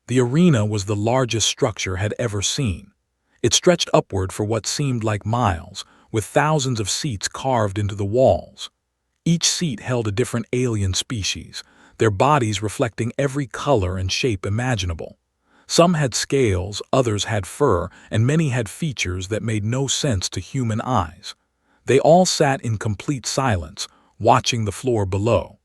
The arena was the largest structure had ever seen. It stretched upward for what seemed like miles, with thousands of seats carved into the walls. Each seat held a different alien species, their bodies reflecting every color and shape imaginable. Some had scales, others had fur, and many had features that made no sense to human eyes. They all sat in complete silence, watching the floor below.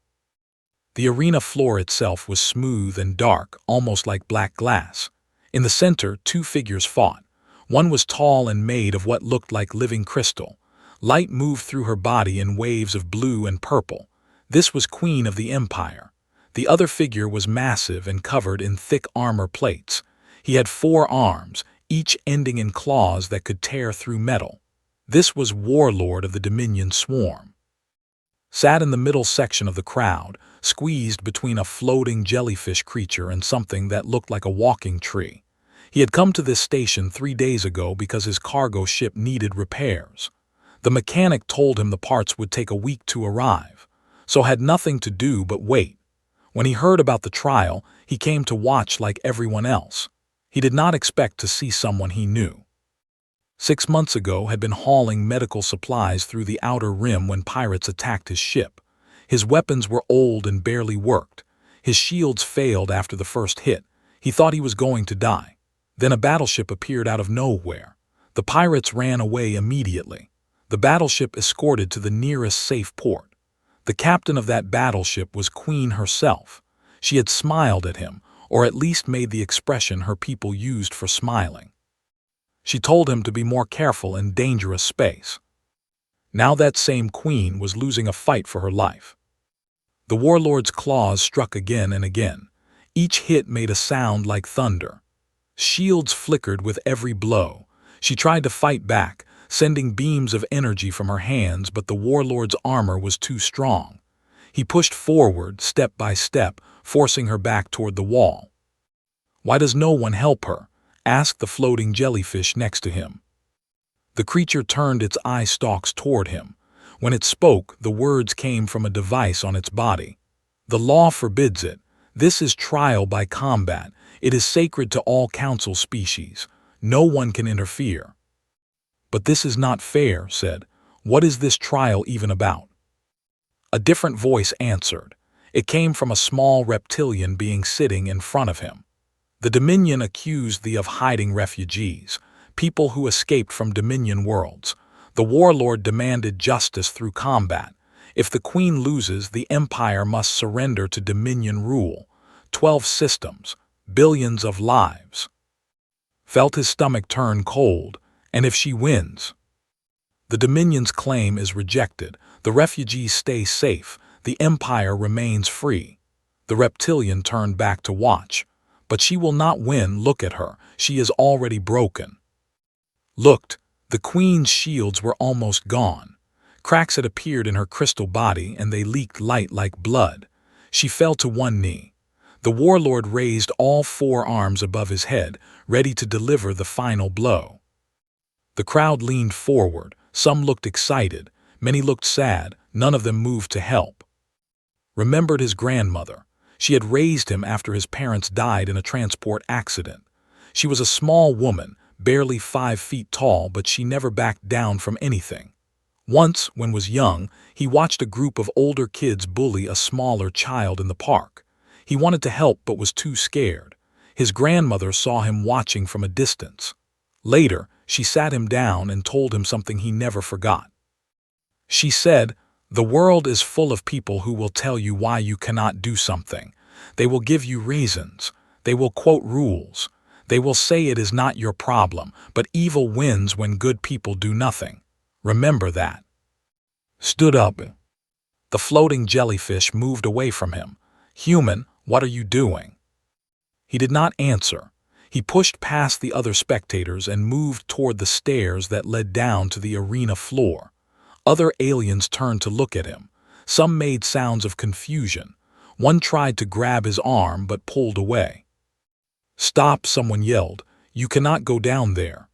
The arena floor itself was smooth and dark, almost like black glass. In the center, two figures fought. One was tall and made of what looked like living crystal. Light moved through her body in waves of blue and purple. This was Queen of the Empire. The other figure was massive and covered in thick armor plates. He had 4 arms, each ending in claws that could tear through metal. This was Warlord of the Dominion Swarm. Sat in the middle section of the crowd, squeezed between a floating jellyfish creature and something that looked like a walking tree. He had come to this station 3 days ago because his cargo ship needed repairs. The mechanic told him the parts would take a week to arrive, so had nothing to do but wait. When he heard about the trial, he came to watch like everyone else. He did not expect to see someone he knew. 6 months ago had been hauling medical supplies through the outer rim when pirates attacked his ship. His weapons were old and barely worked. His shields failed after the first hit. He thought he was going to die. Then a battleship appeared out of nowhere. The pirates ran away immediately. The battleship escorted to the nearest safe port. The captain of that battleship was Queen herself. She had smiled at him, or at least made the expression her people used for smiling. She told him to be more careful in dangerous space. Now that same Queen was losing a fight for her life. The warlord's claws struck again and again. Each hit made a sound like thunder. Shields flickered with every blow. She tried to fight back, sending beams of energy from her hands, but the warlord's armor was too strong. He pushed forward, step by step, forcing her back toward the wall. "Why does no one help her?" asked the floating jellyfish next to him. The creature turned its eye stalks toward him. When it spoke, the words came from a device on its body. "The law forbids it. This is trial by combat. It is sacred to all council species. No one can interfere." "But this is not fair," said. "What is this trial even about?" A different voice answered. It came from a small reptilian being sitting in front of him. The Dominion accused thee of hiding refugees, people who escaped from Dominion worlds. The warlord demanded justice through combat. If the Queen loses, the Empire must surrender to Dominion rule. 12 systems, billions of lives. Felt his stomach turn cold, and if she wins? The Dominion's claim is rejected. The refugees stay safe. The Empire remains free. The reptilian turned back to watch. But she will not win. Look at her. She is already broken. Looked. The Queen's shields were almost gone. Cracks had appeared in her crystal body, and they leaked light like blood. She fell to one knee. The warlord raised all 4 arms above his head, ready to deliver the final blow. The crowd leaned forward. Some looked excited. Many looked sad. None of them moved to help. Remembered his grandmother. She had raised him after his parents died in a transport accident. She was a small woman, barely 5 feet tall, but she never backed down from anything. Once, when was young, he watched a group of older kids bully a smaller child in the park. He wanted to help but was too scared. His grandmother saw him watching from a distance. Later, she sat him down and told him something he never forgot. She said, "The world is full of people who will tell you why you cannot do something. They will give you reasons. They will quote rules. They will say it is not your problem, but evil wins when good people do nothing. Remember that." Stood up. The floating jellyfish moved away from him. "Human, what are you doing?" He did not answer. He pushed past the other spectators and moved toward the stairs that led down to the arena floor. Other aliens turned to look at him. Some made sounds of confusion. One tried to grab his arm but pulled away. "Stop," someone yelled. "You cannot go down there."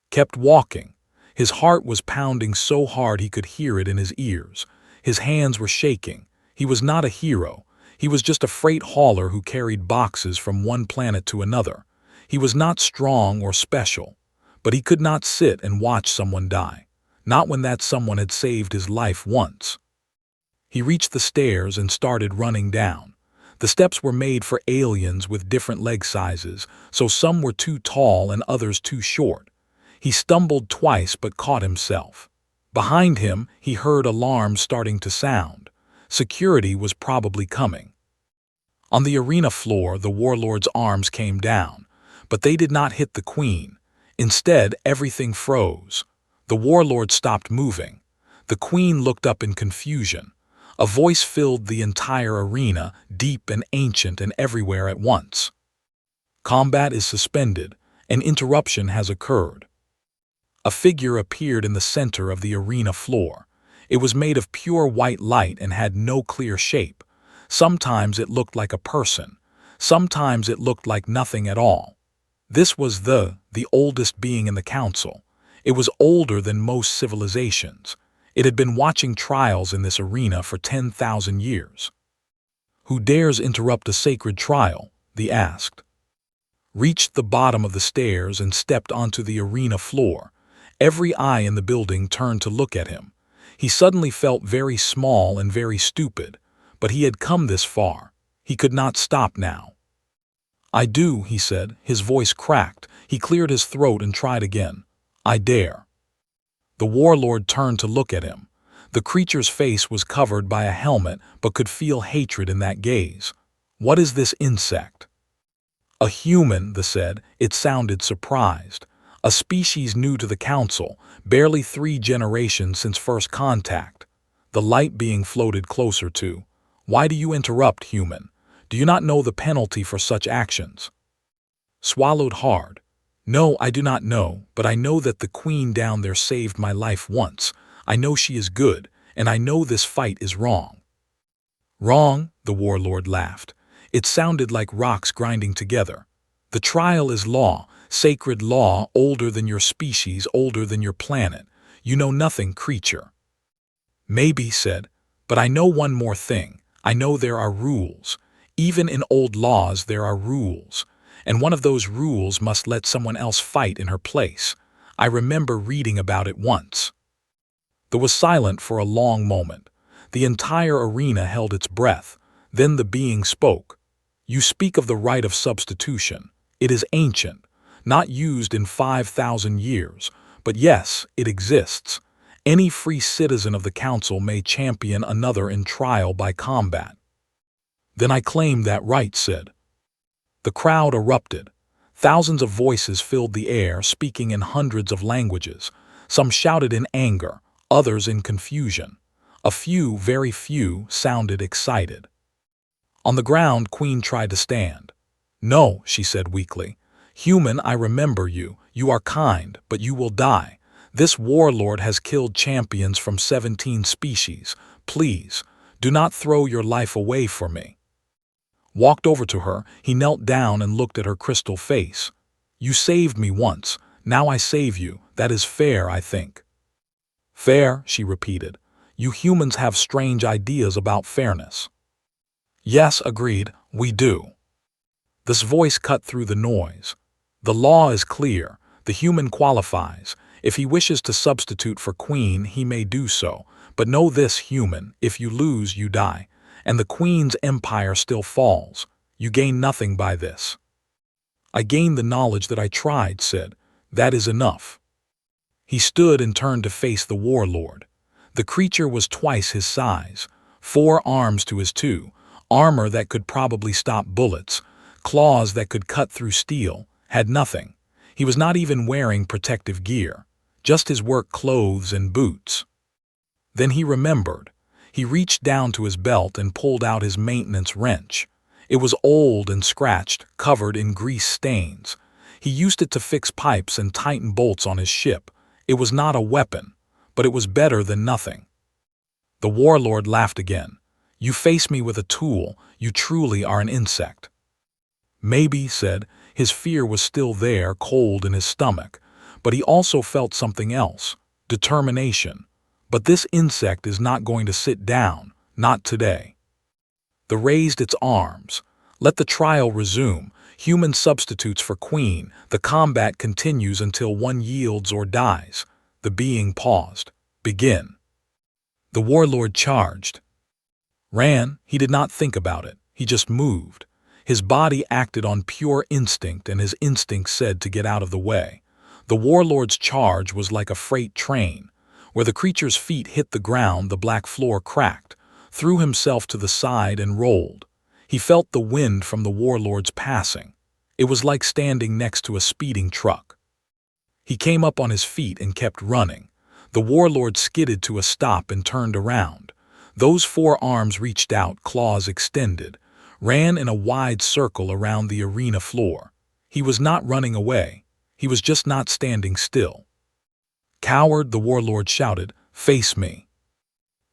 Kept walking. His heart was pounding so hard he could hear it in his ears. His hands were shaking. He was not a hero. He was just a freight hauler who carried boxes from one planet to another. He was not strong or special, but he could not sit and watch someone die, not when that someone had saved his life once. He reached the stairs and started running down. The steps were made for aliens with different leg sizes, so some were too tall and others too short. He stumbled twice but caught himself. Behind him, he heard alarms starting to sound. Security was probably coming. On the arena floor, the warlord's arms came down, but they did not hit the queen. Instead, everything froze. The warlord stopped moving. The queen looked up in confusion. A voice filled the entire arena, deep and ancient and everywhere at once. Combat is suspended. An interruption has occurred. A figure appeared in the center of the arena floor. It was made of pure white light and had no clear shape. Sometimes it looked like a person. Sometimes it looked like nothing at all. This was the oldest being in the council. It was older than most civilizations. It had been watching trials in this arena for 10,000 years. "Who dares interrupt a sacred trial?" they asked. Reached the bottom of the stairs and stepped onto the arena floor. Every eye in the building turned to look at him. He suddenly felt very small and very stupid, but he had come this far. He could not stop now. "I do," he said. His voice cracked. He cleared his throat and tried again. "I dare." The warlord turned to look at him. The creature's face was covered by a helmet but could feel hatred in that gaze. "What is this insect?" "A human," they said. It sounded surprised. "A species new to the council, barely 3 generations since first contact." The light being floated closer to. "Why do you interrupt, human? Do you not know the penalty for such actions?" Swallowed hard. "No, I do not know, but I know that the queen down there saved my life once. I know she is good, and I know this fight is wrong." "Wrong?" the warlord laughed. It sounded like rocks grinding together. "The trial is law, sacred law, older than your species, older than your planet. You know nothing, creature." "Maybe," said, "but I know one more thing. I know there are rules. Even in old laws there are rules. And one of those rules must let someone else fight in her place. I remember reading about it once." There was silent for a long moment. The entire arena held its breath. Then the being spoke. "You speak of the right of substitution. It is ancient, not used in 5,000 years, but yes, it exists. Any free citizen of the council may champion another in trial by combat." "Then I claim that right," said. The crowd erupted. Thousands of voices filled the air, speaking in hundreds of languages. Some shouted in anger, others in confusion. A few, very few, sounded excited. On the ground, Queen tried to stand. "No," she said weakly. "Human, I remember you. You are kind, but you will die. This warlord has killed champions from 17 species. Please, do not throw your life away for me." Walked over to her, he knelt down and looked at her crystal face. "You saved me once. Now I save you. That is fair, I think." "Fair," she repeated. "You humans have strange ideas about fairness." "Yes," agreed, "we do." This voice cut through the noise. "The law is clear. The human qualifies. If he wishes to substitute for queen, he may do so. But know this, human, if you lose, you die. And the queen's empire still falls. You gain nothing by this." "I gained the knowledge that I tried," said. "That is enough." He stood and turned to face the warlord. The creature was twice his size, 4 arms to his 2, armor that could probably stop bullets, claws that could cut through steel, had nothing. He was not even wearing protective gear, just his work clothes and boots. Then he remembered. He reached down to his belt and pulled out his maintenance wrench. It was old and scratched, covered in grease stains. He used it to fix pipes and tighten bolts on his ship. It was not a weapon, but it was better than nothing. The warlord laughed again. "You face me with a tool. You truly are an insect." "Maybe," said. His fear was still there, cold in his stomach. But he also felt something else, determination. "But this insect is not going to sit down, not today." The raised its arms. Let the trial resume. Human substitutes for queen. The combat continues until one yields or dies. The being paused. Begin. The warlord charged. Ran, he did not think about it. He just moved. His body acted on pure instinct, and his instinct said to get out of the way. The warlord's charge was like a freight train. Where the creature's feet hit the ground, the black floor cracked, threw himself to the side and rolled. He felt the wind from the warlord's passing. It was like standing next to a speeding truck. He came up on his feet and kept running. The warlord skidded to a stop and turned around. Those four arms reached out, claws extended, ran in a wide circle around the arena floor. He was not running away. He was just not standing still. "Coward," the warlord shouted, "face me."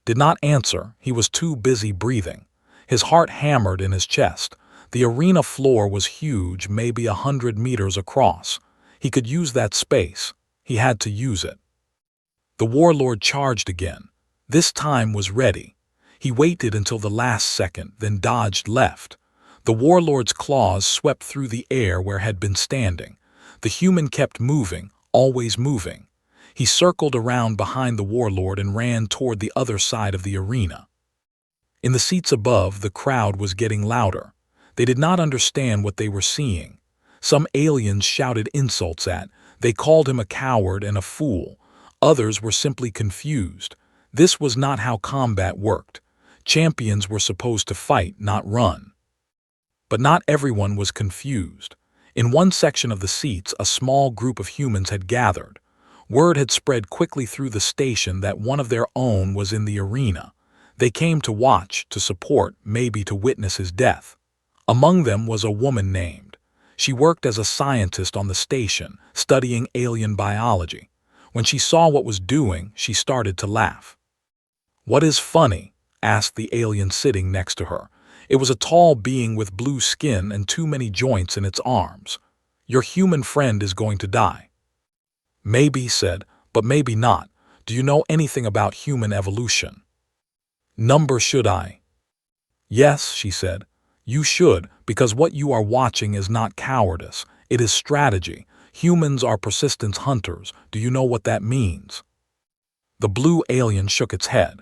Did not answer. He was too busy breathing. His heart hammered in his chest. The arena floor was huge, maybe 100 meters across. He could use that space. He had to use it. The warlord charged again. This time was ready. He waited until the last second, then dodged left. The warlord's claws swept through the air where had been standing. The human kept moving, always moving. He circled around behind the warlord and ran toward the other side of the arena. In the seats above, the crowd was getting louder. They did not understand what they were seeing. Some aliens shouted insults at. They called him a coward and a fool. Others were simply confused. This was not how combat worked. Champions were supposed to fight, not run. But not everyone was confused. In one section of the seats, a small group of humans had gathered. Word had spread quickly through the station that one of their own was in the arena. They came to watch, to support, maybe to witness his death. Among them was a woman named. She worked as a scientist on the station, studying alien biology. When she saw what was doing, she started to laugh. "What is funny?" asked the alien sitting next to her. It was a tall being with blue skin and too many joints in its arms. "Your human friend is going to die." "Maybe," said, "but maybe not. Do you know anything about human evolution?" "Number should I?" "Yes," she said. "You should, because what you are watching is not cowardice. It is strategy. Humans are persistence hunters. Do you know what that means?" The blue alien shook its head.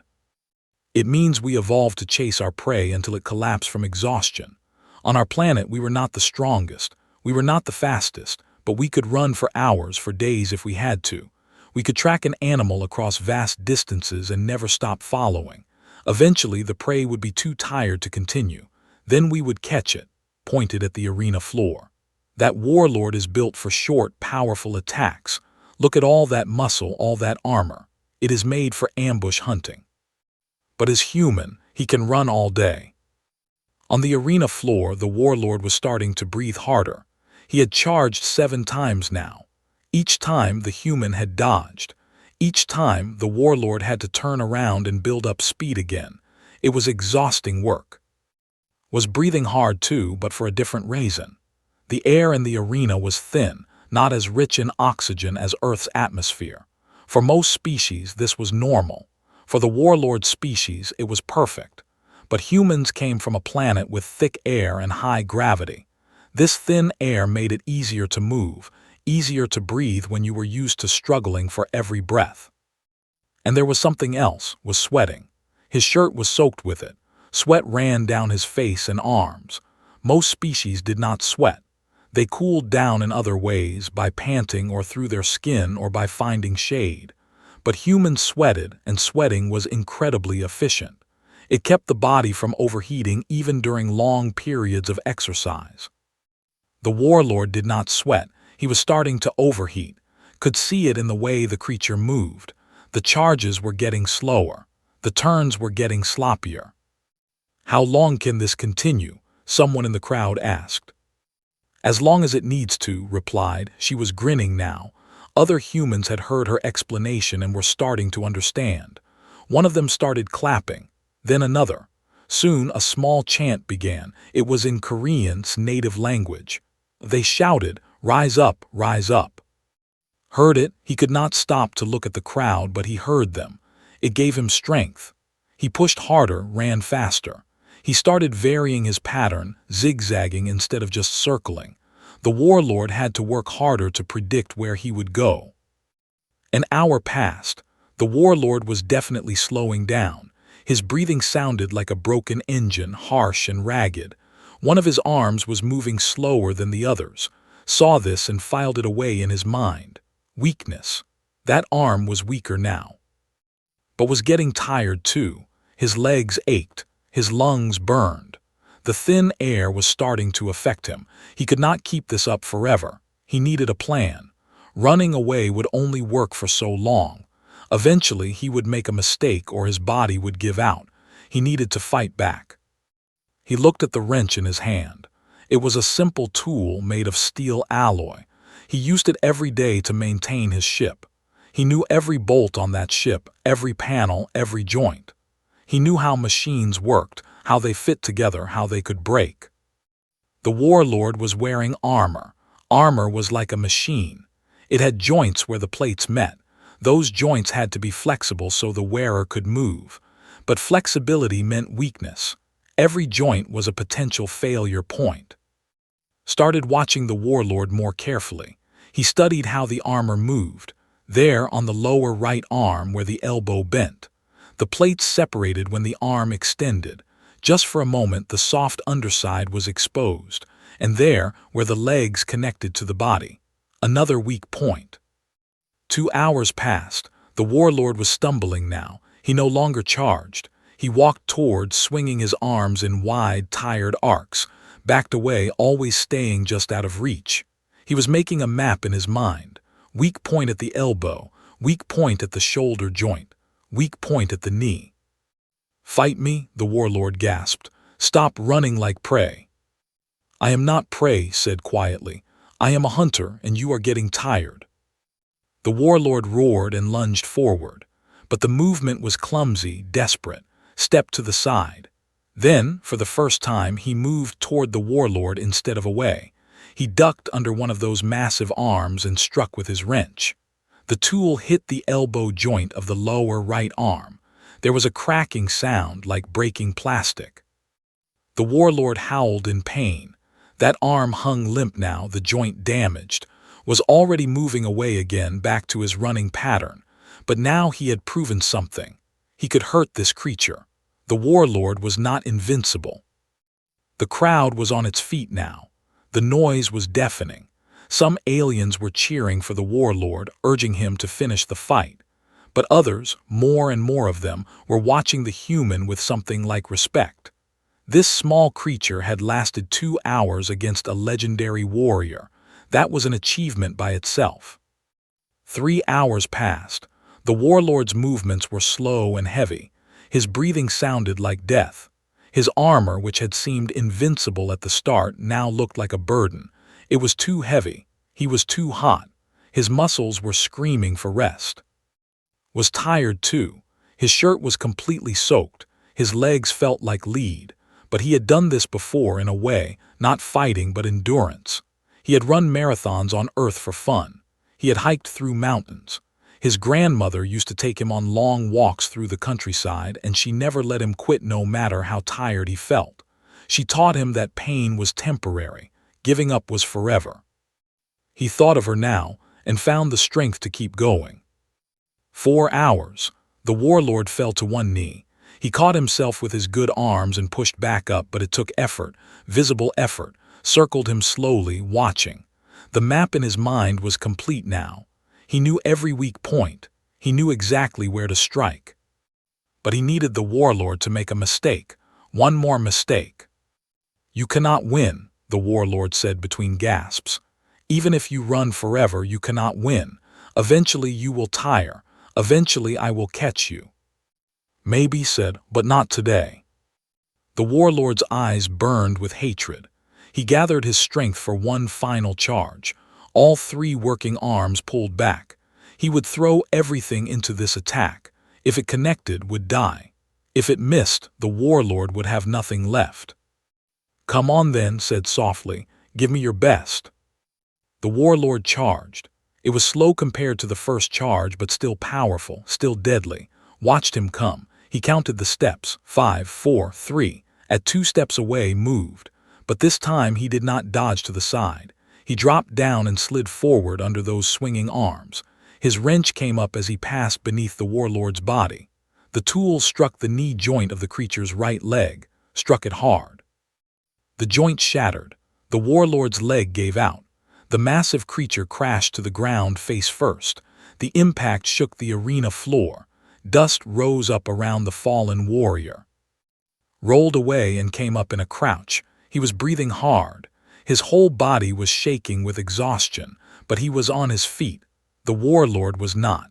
"It means we evolved to chase our prey until it collapsed from exhaustion. On our planet, we were not the strongest. We were not the fastest, but we could run for hours, for days if we had to. We could track an animal across vast distances and never stop following. Eventually, the prey would be too tired to continue. Then we would catch it," pointed at the arena floor. "That warlord is built for short, powerful attacks. Look at all that muscle, all that armor. It is made for ambush hunting. But as human, he can run all day." On the arena floor, the warlord was starting to breathe harder. He had charged 7 times now. Each time, the human had dodged. Each time, the warlord had to turn around and build up speed again. It was exhausting work. Was breathing hard too, but for a different reason. The air in the arena was thin, not as rich in oxygen as Earth's atmosphere. For most species, this was normal. For the warlord species, it was perfect. But humans came from a planet with thick air and high gravity. This thin air made it easier to move, easier to breathe when you were used to struggling for every breath. And there was something else, was sweating. His shirt was soaked with it. Sweat ran down his face and arms. Most species did not sweat. They cooled down in other ways, by panting or through their skin or by finding shade. But humans sweated, and sweating was incredibly efficient. It kept the body from overheating even during long periods of exercise. The warlord did not sweat. He was starting to overheat. Could see it in the way the creature moved. The charges were getting slower. The turns were getting sloppier. "How long can this continue?" someone in the crowd asked. "As long as it needs to," replied. She was grinning now. Other humans had heard her explanation and were starting to understand. One of them started clapping, then another. Soon a small chant began. It was in Korean's native language. They shouted, "Rise up, rise up." Heard it, he could not stop to look at the crowd, but he heard them. It gave him strength. He pushed harder, ran faster. He started varying his pattern, zigzagging instead of just circling. The warlord had to work harder to predict where he would go. An hour passed. The warlord was definitely slowing down. His breathing sounded like a broken engine, harsh and ragged. One of his arms was moving slower than the others. Saw this and filed it away in his mind. Weakness. That arm was weaker now. But was getting tired too. His legs ached. His lungs burned. The thin air was starting to affect him. He could not keep this up forever. He needed a plan. Running away would only work for so long. Eventually, he would make a mistake or his body would give out. He needed to fight back. He looked at the wrench in his hand. It was a simple tool made of steel alloy. He used it every day to maintain his ship. He knew every bolt on that ship, every panel, every joint. He knew how machines worked, how they fit together, how they could break. The warlord was wearing armor. Armor was like a machine. It had joints where the plates met. Those joints had to be flexible so the wearer could move. But flexibility meant weakness. Every joint was a potential failure point. Started watching the warlord more carefully. He studied how the armor moved. There, on the lower right arm where the elbow bent. The plates separated when the arm extended. Just for a moment, the soft underside was exposed. And there, where the legs connected to the body. Another weak point. 2 hours passed. The warlord was stumbling now. He no longer charged. He walked toward, swinging his arms in wide, tired arcs, backed away, always staying just out of reach. He was making a map in his mind. Weak point at the elbow, weak point at the shoulder joint, weak point at the knee. "Fight me?" the warlord gasped. "Stop running like prey." "I am not prey," said quietly. "I am a hunter, and you are getting tired." The warlord roared and lunged forward. But the movement was clumsy, desperate, stepped to the side. Then, for the first time, he moved toward the warlord instead of away. He ducked under one of those massive arms and struck with his wrench. The tool hit the elbow joint of the lower right arm. There was a cracking sound like breaking plastic. The warlord howled in pain. That arm hung limp now, the joint damaged, was already moving away again back to his running pattern. But now he had proven something. He could hurt this creature. The warlord was not invincible. The crowd was on its feet now. The noise was deafening. Some aliens were cheering for the warlord, urging him to finish the fight. But others, more and more of them, were watching the human with something like respect. This small creature had lasted 2 hours against a legendary warrior. That was an achievement by itself. 3 hours passed. The warlord's movements were slow and heavy. His breathing sounded like death. His armor, which had seemed invincible at the start, now looked like a burden. It was too heavy. He was too hot. His muscles were screaming for rest. Was tired too. His shirt was completely soaked. His legs felt like lead. But he had done this before in a way, not fighting but endurance. He had run marathons on Earth for fun. He had hiked through mountains. His grandmother used to take him on long walks through the countryside, and she never let him quit no matter how tired he felt. She taught him that pain was temporary, giving up was forever. He thought of her now and found the strength to keep going. 4 hours. The warlord fell to one knee. He caught himself with his good arms and pushed back up, but it took effort, visible effort, circled him slowly, watching. The map in his mind was complete now. He knew every weak point. He knew exactly where to strike. But he needed the warlord to make a mistake. One more mistake. "You cannot win," the warlord said between gasps. "Even if you run forever, you cannot win. Eventually you will tire. Eventually I will catch you." "Maybe," said, "but not today." The warlord's eyes burned with hatred. He gathered his strength for one final charge. All 3 working arms pulled back. He would throw everything into this attack. If it connected, would die. If it missed, the warlord would have nothing left. "Come on then," said softly. "Give me your best." The warlord charged. It was slow compared to the first charge, but still powerful, still deadly. Watched him come. He counted the steps, 5, 4, 3, At 2 steps away, moved, but this time he did not dodge to the side. He dropped down and slid forward under those swinging arms. His wrench came up as he passed beneath the warlord's body. The tool struck the knee joint of the creature's right leg, struck it hard. The joint shattered. The warlord's leg gave out. The massive creature crashed to the ground face first. The impact shook the arena floor. Dust rose up around the fallen warrior. Rolled away and came up in a crouch. He was breathing hard. His whole body was shaking with exhaustion, but he was on his feet. The warlord was not.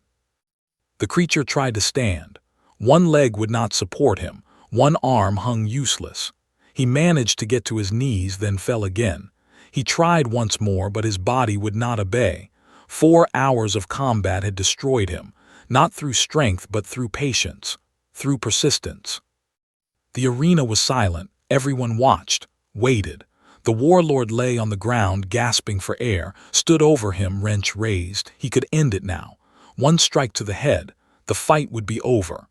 The creature tried to stand. One leg would not support him. One arm hung useless. He managed to get to his knees, then fell again. He tried once more, but his body would not obey. 4 hours of combat had destroyed him, not through strength but through patience, through persistence. The arena was silent. Everyone watched, waited. The warlord lay on the ground, gasping for air, stood over him, wrench raised. He could end it now. One strike to the head. The fight would be over.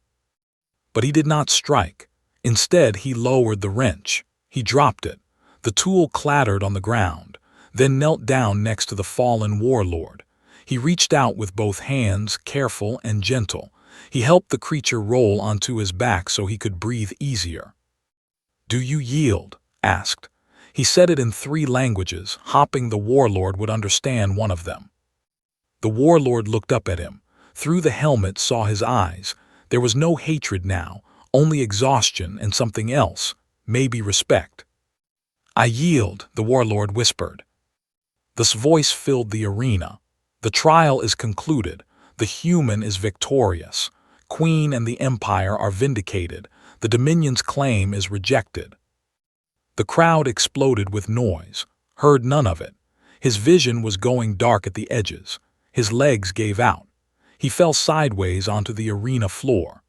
But he did not strike. Instead, he lowered the wrench. He dropped it. The tool clattered on the ground, then knelt down next to the fallen warlord. He reached out with both hands, careful and gentle. He helped the creature roll onto his back so he could breathe easier. "Do you yield?" asked. He said it in 3 languages, hoping the warlord would understand one of them. The warlord looked up at him. Through the helmet saw his eyes. There was no hatred now, only exhaustion and something else, maybe respect. "I yield," the warlord whispered. This voice filled the arena. The trial is concluded. The human is victorious. Queen and the Empire are vindicated. The Dominion's claim is rejected. The crowd exploded with noise, heard none of it. His vision was going dark at the edges. His legs gave out. He fell sideways onto the arena floor.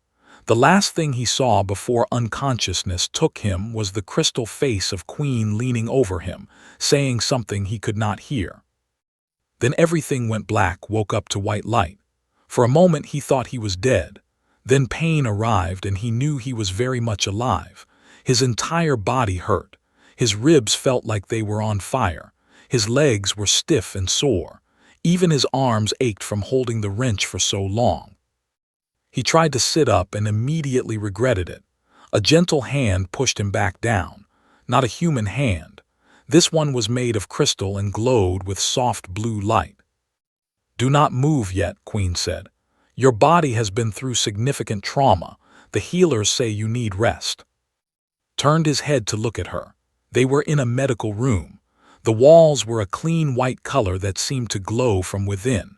The last thing he saw before unconsciousness took him was the crystal face of Queen leaning over him, saying something he could not hear. Then everything went black, woke up to white light. For a moment he thought he was dead. Then pain arrived and he knew he was very much alive. His entire body hurt. His ribs felt like they were on fire. His legs were stiff and sore. Even his arms ached from holding the wrench for so long. He tried to sit up and immediately regretted it. A gentle hand pushed him back down. Not a human hand. This one was made of crystal and glowed with soft blue light. "Do not move yet," Queen said. "Your body has been through significant trauma. The healers say you need rest." Turned his head to look at her. They were in a medical room. The walls were a clean white color that seemed to glow from within.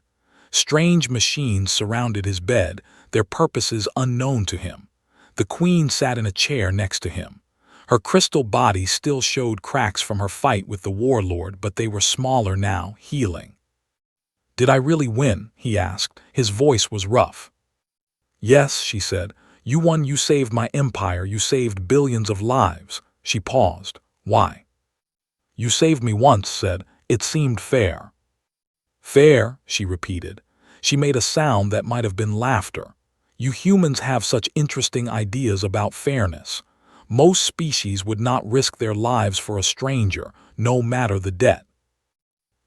Strange machines surrounded his bed, their purposes unknown to him. The Queen sat in a chair next to him. Her crystal body still showed cracks from her fight with the warlord, but they were smaller now, healing. "Did I really win?" he asked. His voice was rough. "Yes," she said. "You won. You saved my empire. You saved billions of lives." She paused. "Why?" "You saved me once," said. "It seemed fair." "Fair," she repeated. She made a sound that might have been laughter. "You humans have such interesting ideas about fairness. Most species would not risk their lives for a stranger, no matter the debt."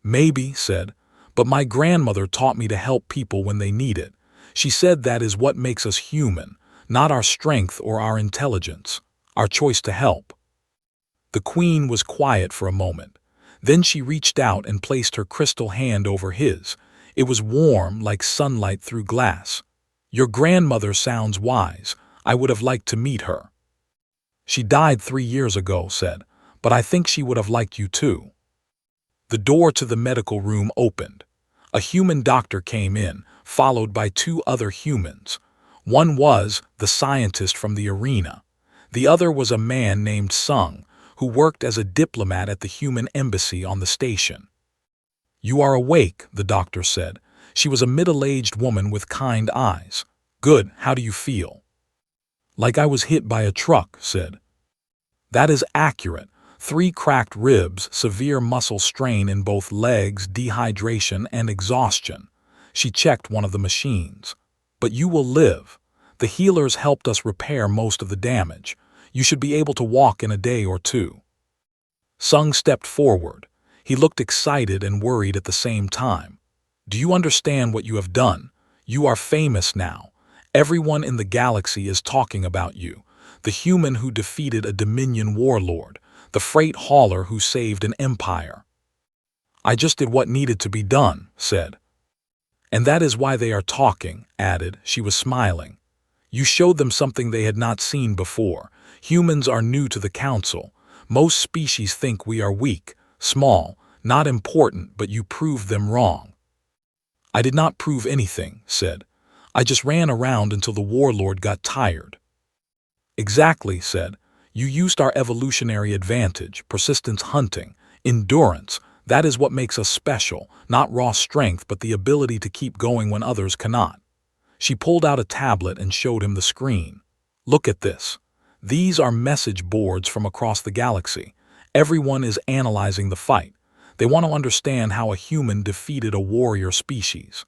"Maybe," said, "but my grandmother taught me to help people when they need it. She said that is what makes us human, not our strength or our intelligence, our choice to help." The Queen was quiet for a moment. Then she reached out and placed her crystal hand over his. It was warm, like sunlight through glass. "Your grandmother sounds wise. I would have liked to meet her." "She died 3 years ago," said, "but I think she would have liked you too." The door to the medical room opened. A human doctor came in, followed by 2 other humans. One was the scientist from the arena. The other was a man named Sung, who worked as a diplomat at the human embassy on the station. "You are awake," the doctor said. She was a middle-aged woman with kind eyes. "Good, how do you feel?" "Like I was hit by a truck," said. "That is accurate. 3 cracked ribs, severe muscle strain in both legs, dehydration and exhaustion." She checked one of the machines. "But you will live. The healers helped us repair most of the damage. You should be able to walk in a day or two." Sung stepped forward. He looked excited and worried at the same time. "Do you understand what you have done? You are famous now. Everyone in the galaxy is talking about you. The human who defeated a Dominion warlord, the freight hauler who saved an empire." "I just did what needed to be done," said. "And that is why they are talking," added. She was smiling. "You showed them something they had not seen before. Humans are new to the Council. Most species think we are weak, small, not important, but you proved them wrong." "I did not prove anything," said. "I just ran around until the warlord got tired." "Exactly," said. "You used our evolutionary advantage, persistence, hunting, endurance. That is what makes us special, not raw strength but the ability to keep going when others cannot." She pulled out a tablet and showed him the screen. "Look at this. These are message boards from across the galaxy. Everyone is analyzing the fight. They want to understand how a human defeated a warrior species."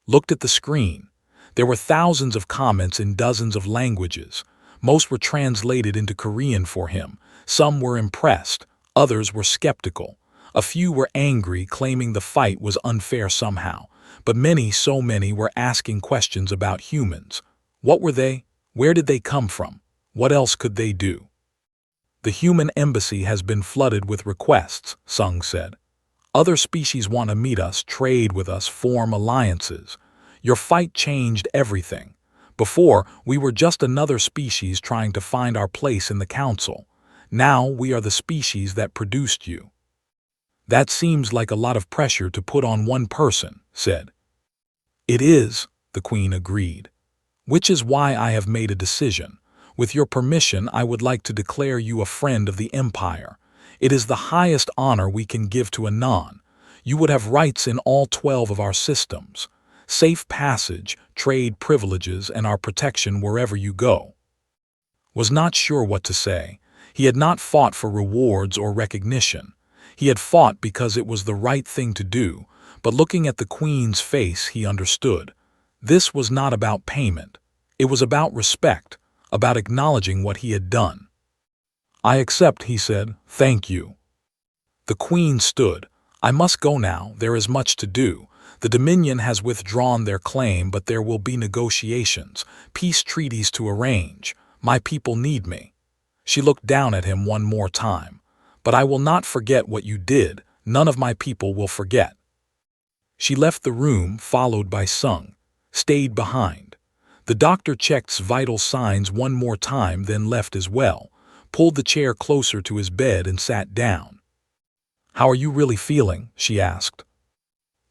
Looked at the screen. There were thousands of comments in dozens of languages. Most were translated into Korean for him. Some were impressed. Others were skeptical. A few were angry, claiming the fight was unfair somehow. But many, so many, were asking questions about humans. What were they? Where did they come from? What else could they do? "The human embassy has been flooded with requests," Sung said. "Other species want to meet us, trade with us, form alliances. Your fight changed everything. Before, we were just another species trying to find our place in the Council. Now we are the species that produced you." "That seems like a lot of pressure to put on one person," said. "It is," the Queen agreed. "Which is why I have made a decision. With your permission, I would like to declare you a friend of the Empire. It is the highest honor we can give to a non. You would have rights in all 12 of our systems. Safe passage, trade privileges, and our protection wherever you go." Was not sure what to say. He had not fought for rewards or recognition. He had fought because it was the right thing to do, but looking at the Queen's face, he understood. This was not about payment. It was about respect, about acknowledging what he had done. "I accept," he said. "Thank you." The Queen stood. "I must go now. There is much to do. The Dominion has withdrawn their claim, but there will be negotiations, peace treaties to arrange. My people need me." She looked down at him one more time. "But I will not forget what you did. None of my people will forget." She left the room, followed by Sung. Stayed behind. The doctor checked vital signs one more time, then left as well, pulled the chair closer to his bed and sat down. "How are you really feeling?" she asked.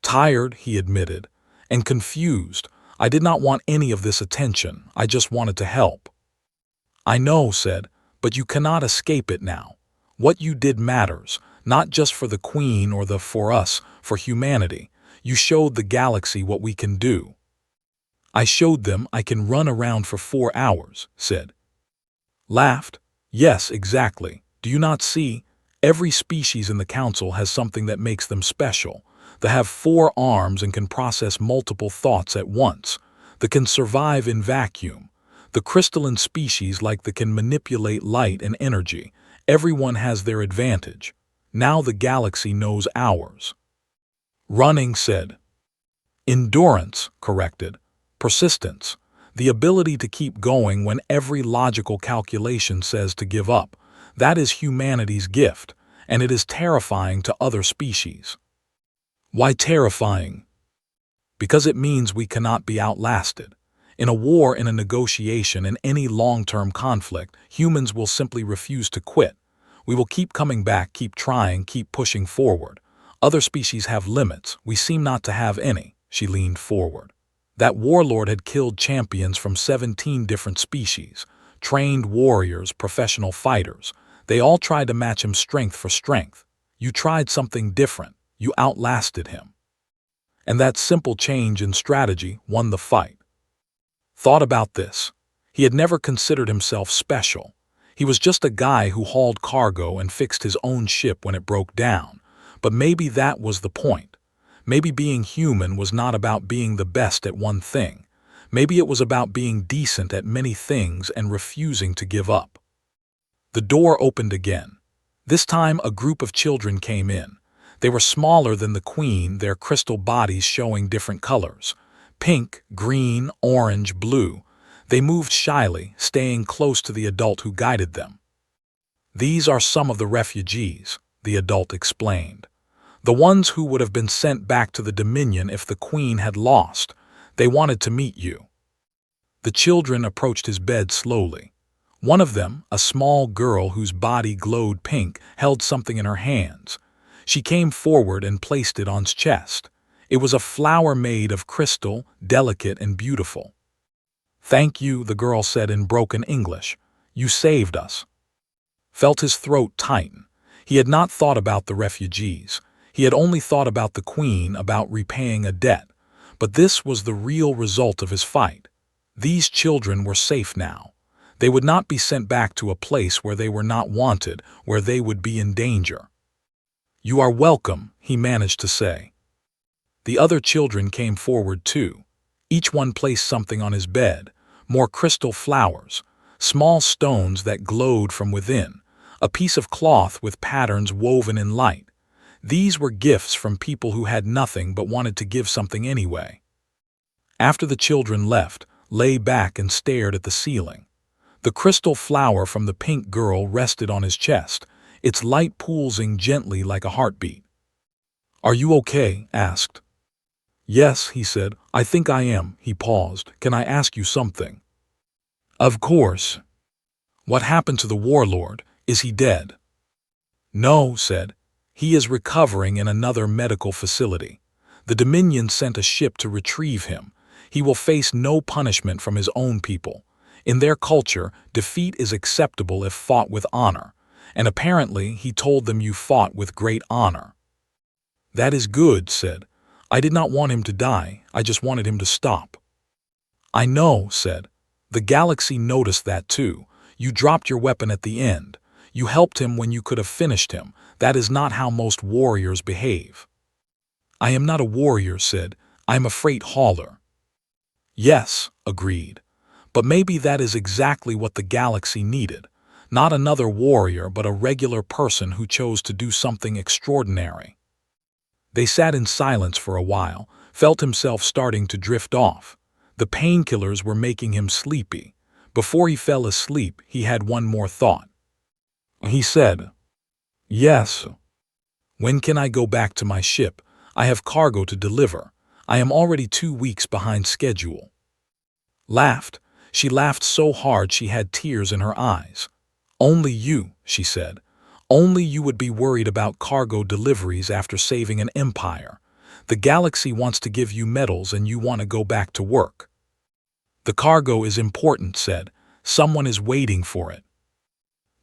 "Tired," he admitted, "and confused. I did not want any of this attention. I just wanted to help." "I know," said, "but you cannot escape it now. What you did matters, not just for the Queen or for us, for humanity. You showed the galaxy what we can do." "I showed them I can run around for 4 hours, said. Laughed. "Yes, exactly. Do you not see? Every species in the Council has something that makes them special. They have 4 arms and can process multiple thoughts at once. They can survive in vacuum. The crystalline species can manipulate light and energy. Everyone has their advantage. Now the galaxy knows ours." "Running," said. "Endurance," corrected. "Persistence. The ability to keep going when every logical calculation says to give up. That is humanity's gift, and it is terrifying to other species." "Why terrifying?" "Because it means we cannot be outlasted. In a war, in a negotiation, in any long-term conflict, humans will simply refuse to quit. We will keep coming back, keep trying, keep pushing forward. Other species have limits. We seem not to have any." She leaned forward. "That warlord had killed champions from 17 different species. Trained warriors, professional fighters. They all tried to match him strength for strength. You tried something different. You outlasted him. And that simple change in strategy won the fight." Thought about this. He had never considered himself special. He was just a guy who hauled cargo and fixed his own ship when it broke down. But maybe that was the point. Maybe being human was not about being the best at one thing. Maybe it was about being decent at many things and refusing to give up. The door opened again. This time a group of children came in. They were smaller than the queen, their crystal bodies showing different colors. Pink, green, orange, blue. They moved shyly, staying close to the adult who guided them. "These are some of the refugees," the adult explained. "The ones who would have been sent back to the Dominion if the queen had lost. They wanted to meet you." The children approached his bed slowly. One of them, a small girl whose body glowed pink, held something in her hands. She came forward and placed it on his chest. It was a flower made of crystal, delicate and beautiful. "Thank you," the girl said in broken English. "You saved us." Felt his throat tighten. He had not thought about the refugees. He had only thought about the queen, about repaying a debt. But this was the real result of his fight. These children were safe now. They would not be sent back to a place where they were not wanted, where they would be in danger. "You are welcome," he managed to say. The other children came forward too. Each one placed something on his bed, more crystal flowers, small stones that glowed from within, a piece of cloth with patterns woven in light. These were gifts from people who had nothing but wanted to give something anyway. After the children left, lay back and stared at the ceiling. The crystal flower from the pink girl rested on his chest, its light pulsing gently like a heartbeat. "Are you okay?" asked. "Yes," he said. "I think I am." He paused. "Can I ask you something?" "Of course." "What happened to the warlord? Is he dead?" "No," said. "He is recovering in another medical facility. The Dominion sent a ship to retrieve him. He will face no punishment from his own people. In their culture, defeat is acceptable if fought with honor, and apparently he told them you fought with great honor." "That is good," said. "I did not want him to die, I just wanted him to stop." "I know," said. "The galaxy noticed that too. You dropped your weapon at the end. You helped him when you could have finished him. That is not how most warriors behave." "I am not a warrior," said. "I am a freight hauler." "Yes," agreed. "But maybe that is exactly what the galaxy needed. Not another warrior, but a regular person who chose to do something extraordinary." They sat in silence for a while, felt himself starting to drift off. The painkillers were making him sleepy. Before he fell asleep, he had one more thought. He said, "Yes. When can I go back to my ship? I have cargo to deliver. I am already 2 weeks behind schedule." Laughed. She laughed so hard she had tears in her eyes. "Only you," she said. "Only you would be worried about cargo deliveries after saving an empire. The galaxy wants to give you medals and you want to go back to work." "The cargo is important," said. "Someone is waiting for it."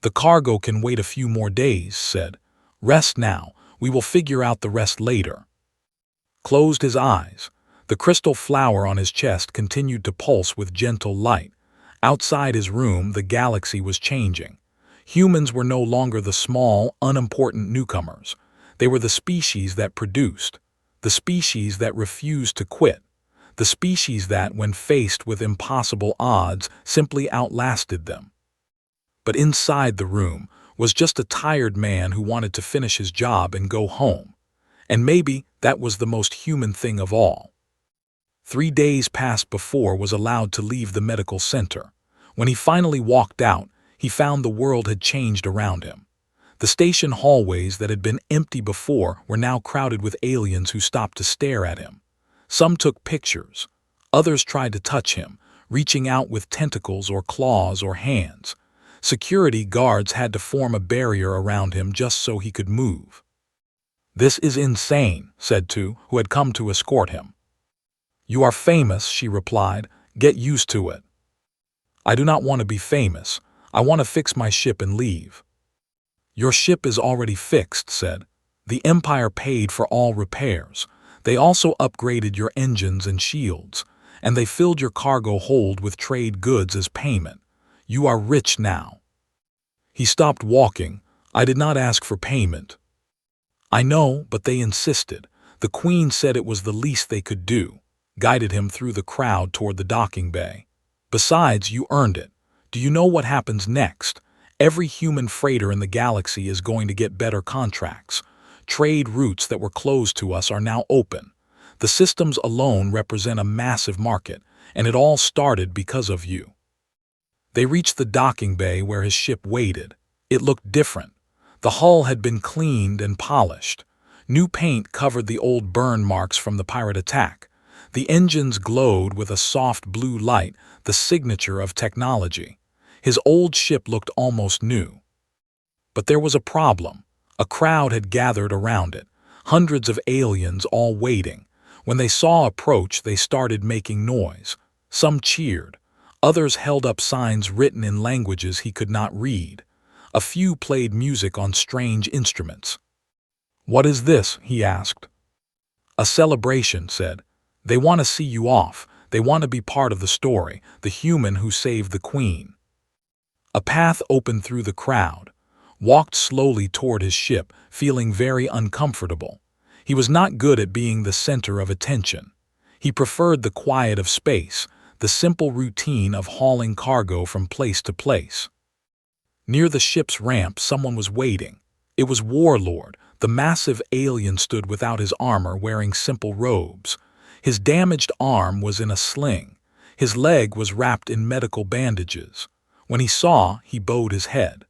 "The cargo can wait a few more days," said. "Rest now. We will figure out the rest later." Closed his eyes. The crystal flower on his chest continued to pulse with gentle light. Outside his room, the galaxy was changing. Humans were no longer the small, unimportant newcomers. They were the species that produced, the species that refused to quit, the species that, when faced with impossible odds, simply outlasted them. But inside the room was just a tired man who wanted to finish his job and go home. And maybe that was the most human thing of all. 3 days passed before was allowed to leave the medical center. When he finally walked out, he found the world had changed around him. The station hallways that had been empty before were now crowded with aliens who stopped to stare at him. Some took pictures. Others tried to touch him, reaching out with tentacles or claws or hands. Security guards had to form a barrier around him just so he could move. "This is insane," said Tu, who had come to escort him. "You are famous," she replied. "Get used to it." "I do not want to be famous. I want to fix my ship and leave." "Your ship is already fixed," said. "The Empire paid for all repairs. They also upgraded your engines and shields, and they filled your cargo hold with trade goods as payment. You are rich now." He stopped walking. "I did not ask for payment." "I know, but they insisted. The Queen said it was the least they could do," guided him through the crowd toward the docking bay. "Besides, you earned it. Do you know what happens next? Every human freighter in the galaxy is going to get better contracts. Trade routes that were closed to us are now open. The systems alone represent a massive market, and it all started because of you." They reached the docking bay where his ship waited. It looked different. The hull had been cleaned and polished. New paint covered the old burn marks from the pirate attack. The engines glowed with a soft blue light, the signature of technology. His old ship looked almost new. But there was a problem. A crowd had gathered around it, hundreds of aliens all waiting. When they saw approach, they started making noise. Some cheered. Others held up signs written in languages he could not read. A few played music on strange instruments. "What is this?" he asked. "A celebration," said. "They want to see you off. They want to be part of the story, the human who saved the queen." A path opened through the crowd. Walked slowly toward his ship, feeling very uncomfortable. He was not good at being the center of attention. He preferred the quiet of space, the simple routine of hauling cargo from place to place. Near the ship's ramp, someone was waiting. It was Warlord. The massive alien stood without his armor, wearing simple robes. His damaged arm was in a sling. His leg was wrapped in medical bandages. When he saw, he bowed his head.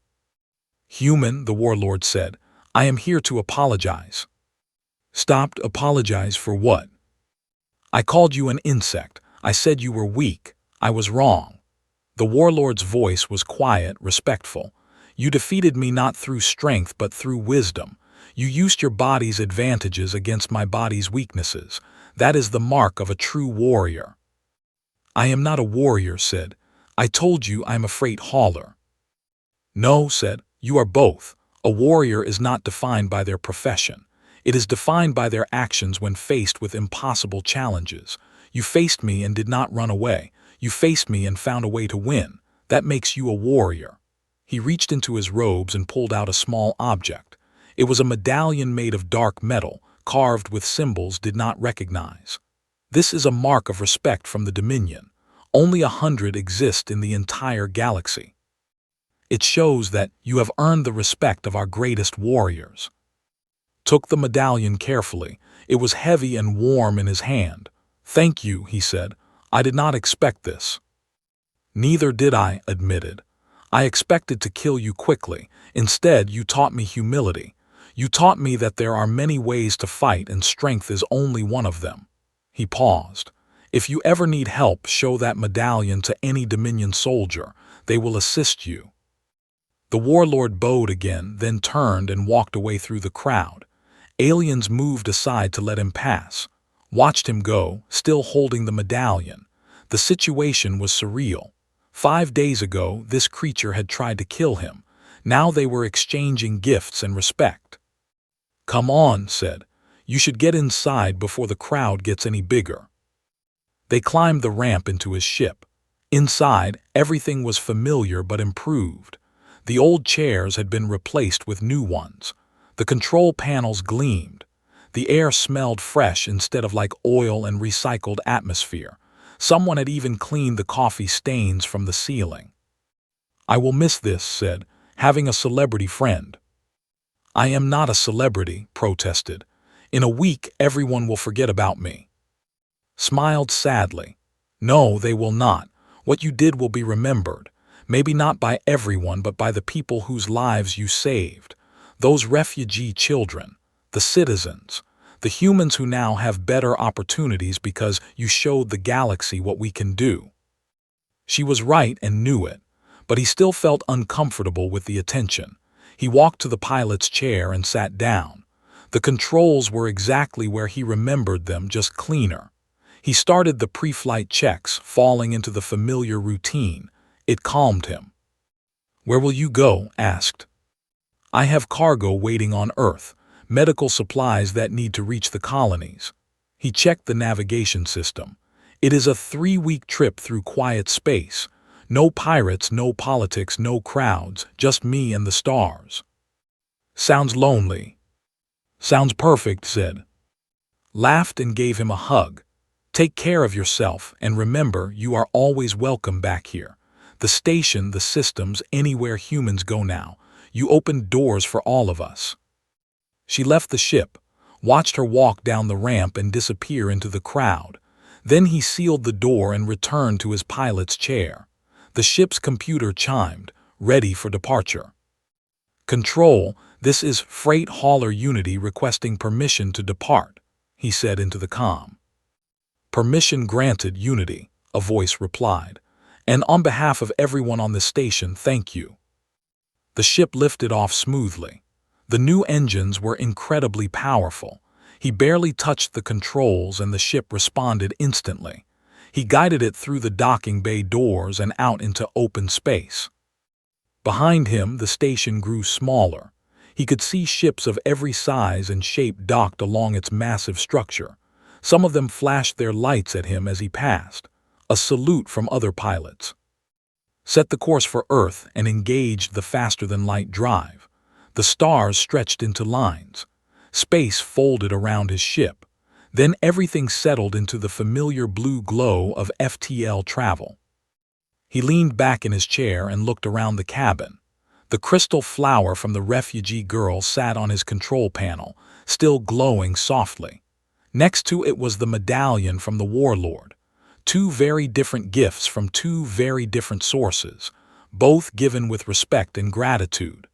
"Human," the Warlord said, "I am here to apologize." "Stopped? Apologize for what?" "I called you an insect. I said you were weak. I was wrong." The Warlord's voice was quiet, respectful. "You defeated me not through strength but through wisdom. You used your body's advantages against my body's weaknesses. That is the mark of a true warrior." "I am not a warrior," said. "I told you I am a freight hauler." "No," said. "You are both. A warrior is not defined by their profession. It is defined by their actions when faced with impossible challenges. You faced me and did not run away. You faced me and found a way to win. That makes you a warrior." He reached into his robes and pulled out a small object. It was a medallion made of dark metal, carved with symbols did not recognize. "This is a mark of respect from the Dominion. Only 100 exist in the entire galaxy. It shows that you have earned the respect of our greatest warriors." Took the medallion carefully. It was heavy and warm in his hand. "Thank you," he said. "I did not expect this." "Neither did I," admitted. "I expected to kill you quickly. Instead, you taught me humility. You taught me that there are many ways to fight and strength is only one of them." He paused. "If you ever need help, show that medallion to any Dominion soldier. They will assist you." The Warlord bowed again, then turned and walked away through the crowd. Aliens moved aside to let him pass. Watched him go, still holding the medallion. The situation was surreal. 5 days ago, this creature had tried to kill him. Now they were exchanging gifts and respect. "Come on," said. "You should get inside before the crowd gets any bigger." They climbed the ramp into his ship. Inside, everything was familiar but improved. The old chairs had been replaced with new ones. The control panels gleamed. The air smelled fresh instead of like oil and recycled atmosphere. Someone had even cleaned the coffee stains from the ceiling. "I will miss this," said, "having a celebrity friend." "I am not a celebrity," protested. "In a week, everyone will forget about me." Smiled sadly. "No, they will not. What you did will be remembered. Maybe not by everyone, but by the people whose lives you saved. Those refugee children, the citizens, the humans who now have better opportunities because you showed the galaxy what we can do." She was right and knew it, but he still felt uncomfortable with the attention. He walked to the pilot's chair and sat down. The controls were exactly where he remembered them, just cleaner. He started the pre-flight checks, falling into the familiar routine. It calmed him. "Where will you go?" asked. "I have cargo waiting on Earth, medical supplies that need to reach the colonies." He checked the navigation system. "It is a 3-week trip through quiet space. No pirates, no politics, no crowds, just me and the stars." "Sounds lonely." "Sounds perfect," said. Laughed and gave him a hug. "Take care of yourself, and remember, you are always welcome back here. The station, the systems, anywhere humans go now. You opened doors for all of us." She left the ship, watched her walk down the ramp and disappear into the crowd. Then he sealed the door and returned to his pilot's chair. The ship's computer chimed, ready for departure. "Control, this is Freight Hauler Unity requesting permission to depart," he said into the comm. "Permission granted, Unity," a voice replied. "And on behalf of everyone on the station, thank you." The ship lifted off smoothly. The new engines were incredibly powerful. He barely touched the controls and the ship responded instantly. He guided it through the docking bay doors and out into open space. Behind him, the station grew smaller. He could see ships of every size and shape docked along its massive structure. Some of them flashed their lights at him as he passed, a salute from other pilots. Set the course for Earth and engaged the faster-than-light drive. The stars stretched into lines. Space folded around his ship. Then everything settled into the familiar blue glow of FTL travel. He leaned back in his chair and looked around the cabin. The crystal flower from the refugee girl sat on his control panel, still glowing softly. Next to it was the medallion from the warlord. Two very different gifts from two very different sources, both given with respect and gratitude.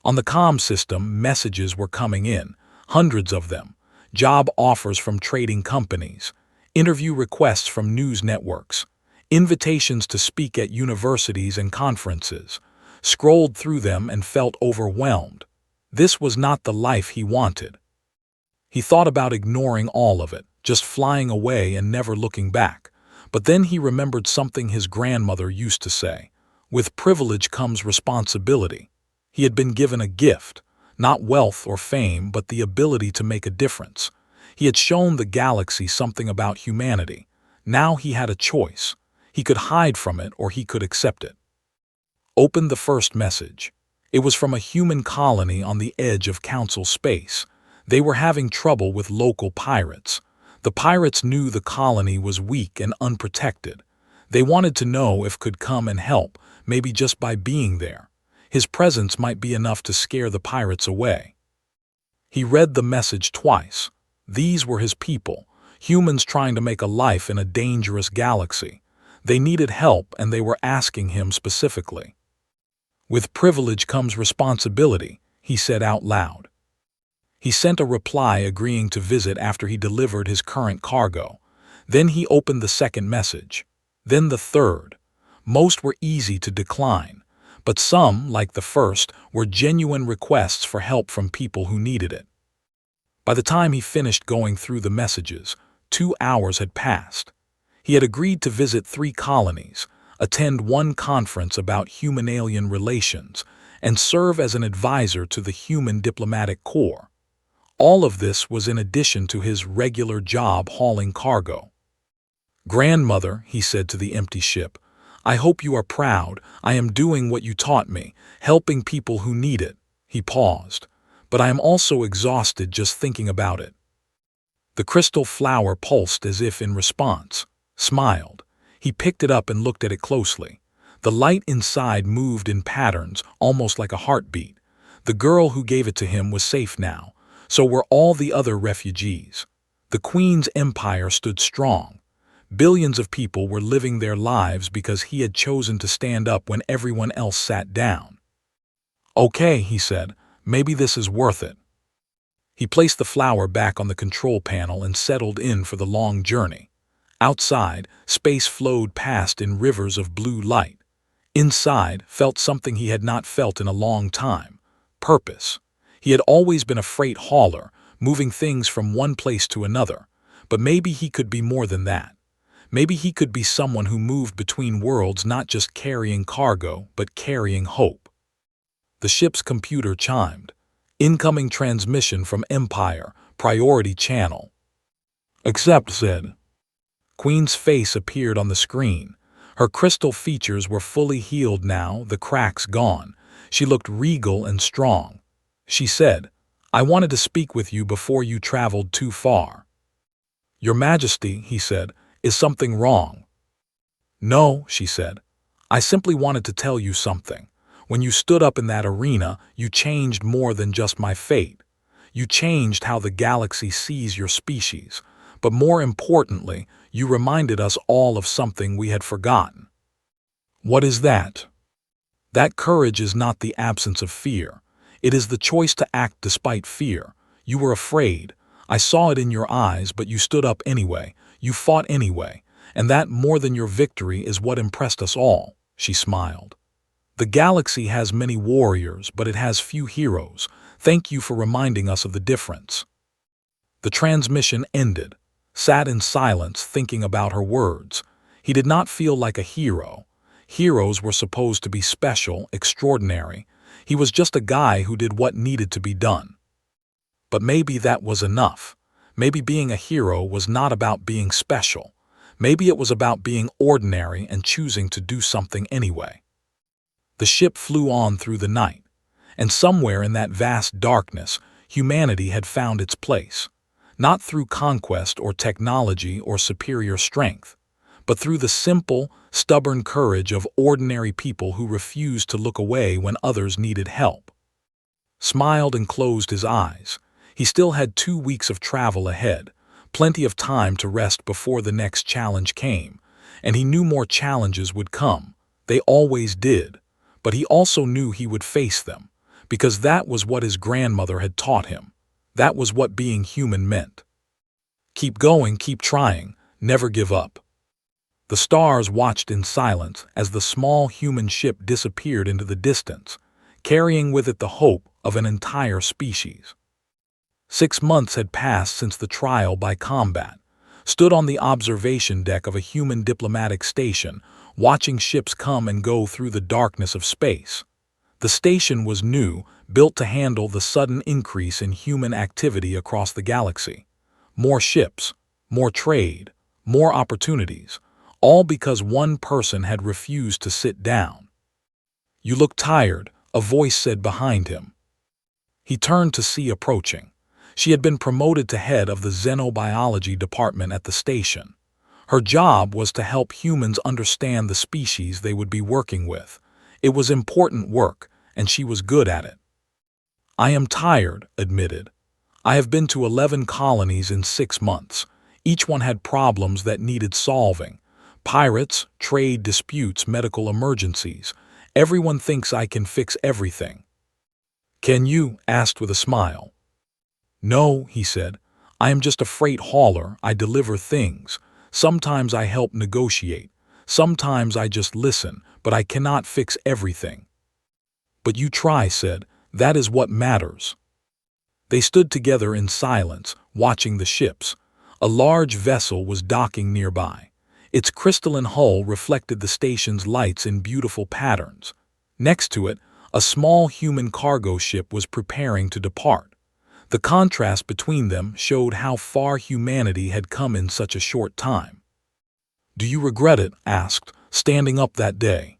On the comm system, messages were coming in, hundreds of them. Job offers from trading companies, interview requests from news networks, invitations to speak at universities and conferences. Scrolled through them and felt overwhelmed. This was not the life he wanted. He thought about ignoring all of it, just flying away and never looking back. But then he remembered something his grandmother used to say. With privilege comes responsibility. He had been given a gift, not wealth or fame, but the ability to make a difference. He had shown the galaxy something about humanity. Now he had a choice. He could hide from it or he could accept it. Opened the first message. It was from a human colony on the edge of Council space. They were having trouble with local pirates. The pirates knew the colony was weak and unprotected. They wanted to know if could come and help, maybe just by being there. His presence might be enough to scare the pirates away. He read the message twice. These were his people, humans trying to make a life in a dangerous galaxy. They needed help and they were asking him specifically. With privilege comes responsibility, he said out loud. He sent a reply agreeing to visit after he delivered his current cargo. Then he opened the second message. Then the third. Most were easy to decline, but some, like the first, were genuine requests for help from people who needed it. By the time he finished going through the messages, 2 hours had passed. He had agreed to visit 3 colonies, attend 1 conference about human-alien relations, and serve as an advisor to the human diplomatic corps. All of this was in addition to his regular job hauling cargo. "Grandmother," he said to the empty ship, "I hope you are proud. I am doing what you taught me, helping people who need it." He paused. "But I am also exhausted just thinking about it." The crystal flower pulsed as if in response, smiled. He picked it up and looked at it closely. The light inside moved in patterns, almost like a heartbeat. The girl who gave it to him was safe now. So were all the other refugees. The Queen's empire stood strong. Billions of people were living their lives because he had chosen to stand up when everyone else sat down. "Okay," he said, "maybe this is worth it." He placed the flower back on the control panel and settled in for the long journey. Outside, space flowed past in rivers of blue light. Inside, felt something he had not felt in a long time: purpose. He had always been a freight hauler, moving things from one place to another, but maybe he could be more than that. Maybe he could be someone who moved between worlds, not just carrying cargo, but carrying hope. The ship's computer chimed. Incoming transmission from Empire, priority channel. "Accept," said. Queen's face appeared on the screen. Her crystal features were fully healed now, the cracks gone. She looked regal and strong. She said, "I wanted to speak with you before you traveled too far." "Your Majesty," he said, "is something wrong?" "No," she said. I simply wanted to tell you something. When you stood up in that arena, you changed more than just my fate. You changed how the galaxy sees your species. But more importantly, you reminded us all of something we had forgotten. What is that? That courage is not the absence of fear. It is the choice to act despite fear. You were afraid. I saw it in your eyes, but you stood up anyway. You fought anyway. And that, more than your victory, is what impressed us all, she smiled. The galaxy has many warriors, but it has few heroes. Thank you for reminding us of the difference. The transmission ended. Sat in silence, thinking about her words. He did not feel like a hero. Heroes were supposed to be special, extraordinary. He was just a guy who did what needed to be done. But maybe that was enough. Maybe being a hero was not about being special. Maybe it was about being ordinary and choosing to do something anyway. The ship flew on through the night, and somewhere in that vast darkness, humanity had found its place. Not through conquest or technology or superior strength, but through the simple, stubborn courage of ordinary people who refused to look away when others needed help. Smiled and closed his eyes. He still had 2 weeks of travel ahead, plenty of time to rest before the next challenge came, and he knew more challenges would come. They always did, but he also knew he would face them, because that was what his grandmother had taught him. That was what being human meant. Keep going, keep trying, never give up. The stars watched in silence as the small human ship disappeared into the distance, carrying with it the hope of an entire species. 6 months had passed since the trial by combat. Stood on the observation deck of a human diplomatic station, watching ships come and go through the darkness of space. The station was new, built to handle the sudden increase in human activity across the galaxy. More ships, more trade, more opportunities, all because one person had refused to sit down. You look tired, a voice said behind him. He turned to see approaching. She had been promoted to head of the xenobiology department at the station. Her job was to help humans understand the species they would be working with. It was important work, and she was good at it. I am tired, admitted. I have been to 11 colonies in 6 months. Each one had problems that needed solving. Pirates, trade disputes, medical emergencies. Everyone thinks I can fix everything. Can you? Asked with a smile. No, he said. I am just a freight hauler. I deliver things. Sometimes I help negotiate. Sometimes I just listen, but I cannot fix everything. But you try, said. That is what matters. They stood together in silence, watching the ships. A large vessel was docking nearby. Its crystalline hull reflected the station's lights in beautiful patterns. Next to it, a small human cargo ship was preparing to depart. The contrast between them showed how far humanity had come in such a short time. Do you regret it? Asked, standing up that day.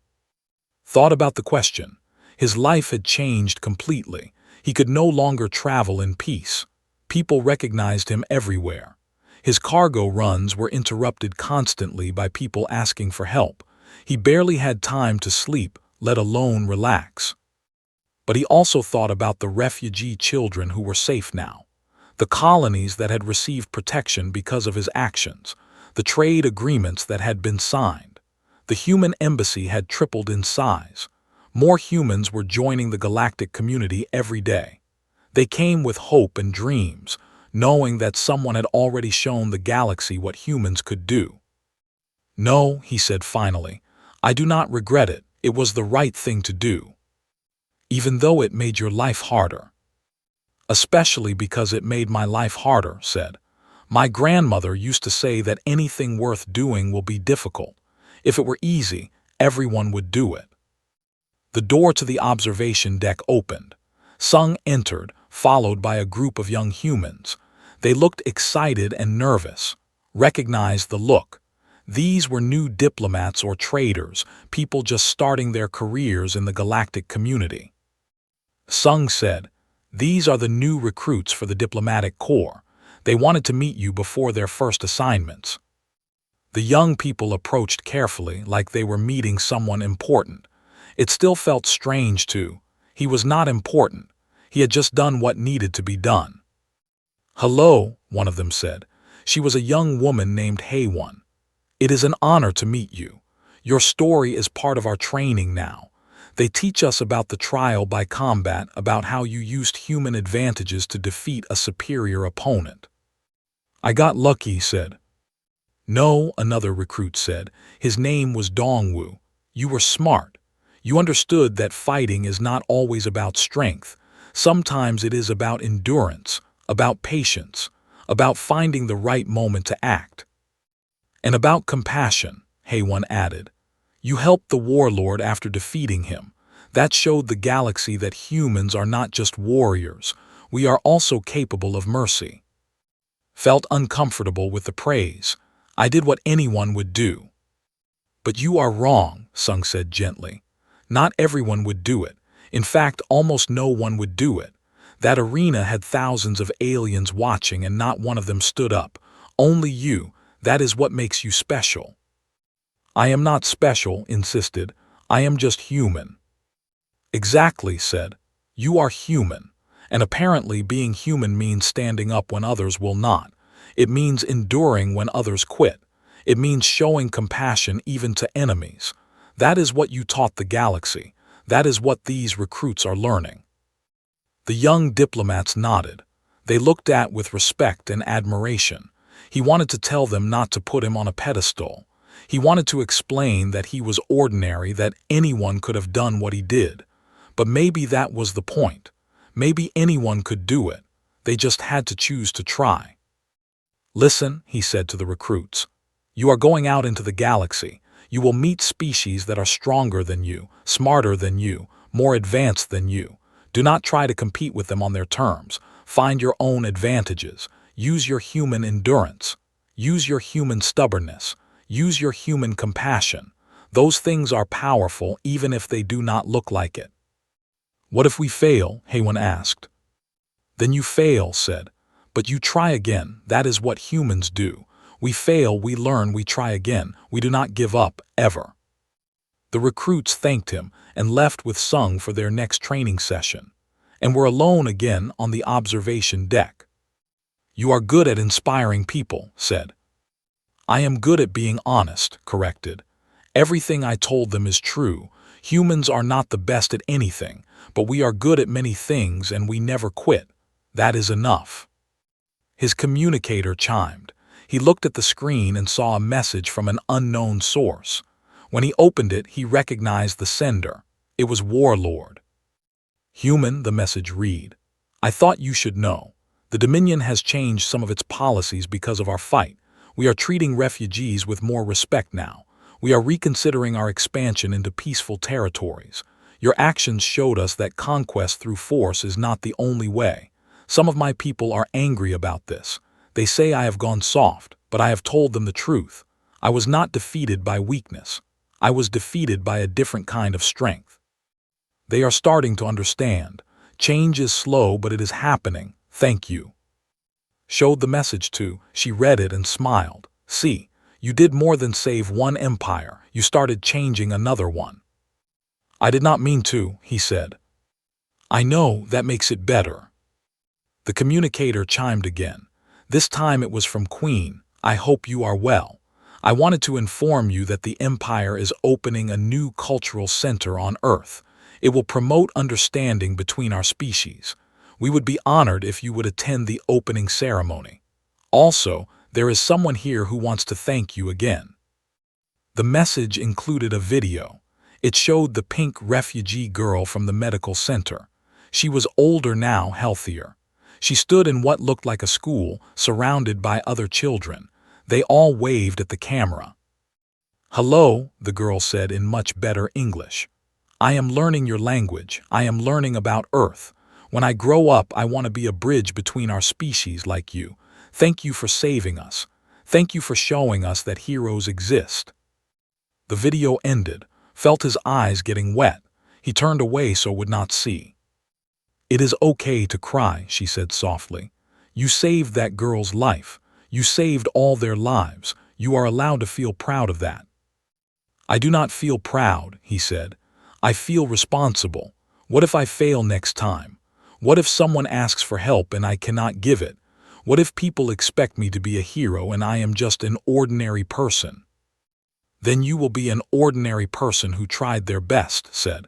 Thought about the question. His life had changed completely. He could no longer travel in peace. People recognized him everywhere. His cargo runs were interrupted constantly by people asking for help. He barely had time to sleep, let alone relax. But he also thought about the refugee children who were safe now, the colonies that had received protection because of his actions, the trade agreements that had been signed. The human embassy had tripled in size. More humans were joining the galactic community every day. They came with hope and dreams, knowing that someone had already shown the galaxy what humans could do. No, he said finally, I do not regret it. It was the right thing to do. Even though it made your life harder. Especially because it made my life harder, said. My grandmother used to say that anything worth doing will be difficult. If it were easy, everyone would do it. The door to the observation deck opened. Sung entered, followed by a group of young humans. They looked excited and nervous. Recognized the look. These were new diplomats or traders, people just starting their careers in the galactic community. Sung said, These are the new recruits for the diplomatic corps. They wanted to meet you before their first assignments. The young people approached carefully, like they were meeting someone important. It still felt strange, too. He was not important. He had just done what needed to be done. "Hello," one of them said. She was a young woman named Hayone. "It is an honor to meet you. Your story is part of our training now. They teach us about the trial by combat, about how you used human advantages to defeat a superior opponent." "I got lucky," he said. "No," another recruit said. His name was Dongwu. "You were smart. You understood that fighting is not always about strength. Sometimes it is about endurance, about patience, about finding the right moment to act. And about compassion," Hayone added. "You helped the warlord after defeating him. That showed the galaxy that humans are not just warriors. We are also capable of mercy." Felt uncomfortable with the praise. "I did what anyone would do." "But you are wrong," Sung said gently. "Not everyone would do it. In fact, almost no one would do it. That arena had thousands of aliens watching and not one of them stood up. Only you. That is what makes you special." "I am not special," insisted. "I am just human." "Exactly," said. "You are human. And apparently being human means standing up when others will not. It means enduring when others quit. It means showing compassion even to enemies. That is what you taught the galaxy. That is what these recruits are learning." The young diplomats nodded. They looked at with respect and admiration. He wanted to tell them not to put him on a pedestal. He wanted to explain that he was ordinary, that anyone could have done what he did. But maybe that was the point. Maybe anyone could do it. They just had to choose to try. "Listen," he said to the recruits. "You are going out into the galaxy. You will meet species that are stronger than you, smarter than you, more advanced than you. Do not try to compete with them on their terms. Find your own advantages. Use your human endurance. Use your human stubbornness. Use your human compassion. Those things are powerful even if they do not look like it." "What if we fail?" Hayone asked. "Then you fail," said. "But you try again. That is what humans do. We fail, we learn, we try again. We do not give up, ever." The recruits thanked him and left with Sung for their next training session, and were alone again on the observation deck. "You are good at inspiring people," said. "I am good at being honest," corrected. "Everything I told them is true. Humans are not the best at anything, but we are good at many things and we never quit. That is enough." His communicator chimed. He looked at the screen and saw a message from an unknown source. When he opened it, he recognized the sender. It was Warlord. "Human," the message read. "I thought you should know. The Dominion has changed some of its policies because of our fight. We are treating refugees with more respect now. We are reconsidering our expansion into peaceful territories. Your actions showed us that conquest through force is not the only way. Some of my people are angry about this. They say I have gone soft, but I have told them the truth. I was not defeated by weakness. I was defeated by a different kind of strength. They are starting to understand. Change is slow, but it is happening. Thank you." Showed the message to. She read it and smiled. "See, you did more than save one empire. You started changing another one." "I did not mean to," he said. "I know, that makes it better." The communicator chimed again. This time it was from Queen. "I hope you are well. I wanted to inform you that the Empire is opening a new cultural center on Earth. It will promote understanding between our species. We would be honored if you would attend the opening ceremony. Also, there is someone here who wants to thank you again." The message included a video. It showed the pink refugee girl from the medical center. She was older now, healthier. She stood in what looked like a school, surrounded by other children. They all waved at the camera. "Hello," the girl said in much better English. "I am learning your language. I am learning about Earth. When I grow up, I want to be a bridge between our species like you. Thank you for saving us. Thank you for showing us that heroes exist." The video ended. Felt his eyes getting wet. He turned away so would not see. "It is okay to cry," she said softly. "You saved that girl's life. You saved all their lives. You are allowed to feel proud of that." "I do not feel proud," he said. "I feel responsible. What if I fail next time? What if someone asks for help and I cannot give it? What if people expect me to be a hero and I am just an ordinary person?" "Then you will be an ordinary person who tried their best," said.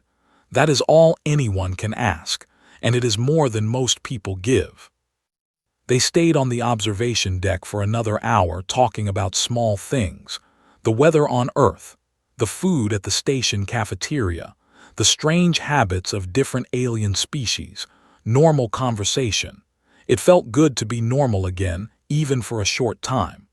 "That is all anyone can ask, and it is more than most people give." They stayed on the observation deck for another hour talking about small things: the weather on Earth, the food at the station cafeteria, the strange habits of different alien species, normal conversation. It felt good to be normal again, even for a short time.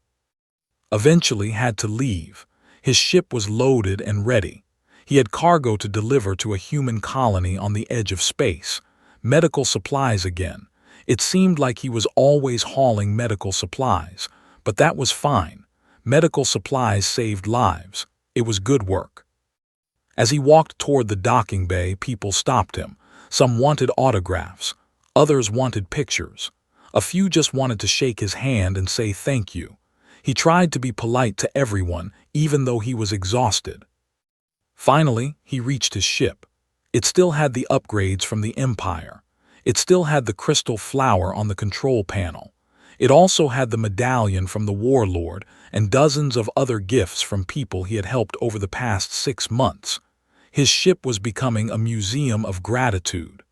Eventually had to leave. His ship was loaded and ready. He had cargo to deliver to a human colony on the edge of space. Medical supplies again. It seemed like he was always hauling medical supplies, but that was fine. Medical supplies saved lives. It was good work. As he walked toward the docking bay, people stopped him. Some wanted autographs. Others wanted pictures. A few just wanted to shake his hand and say thank you. He tried to be polite to everyone, even though he was exhausted. Finally, he reached his ship. It still had the upgrades from the Empire. It still had the crystal flower on the control panel. It also had the medallion from the warlord and dozens of other gifts from people he had helped over the past 6 months. His ship was becoming a museum of gratitude.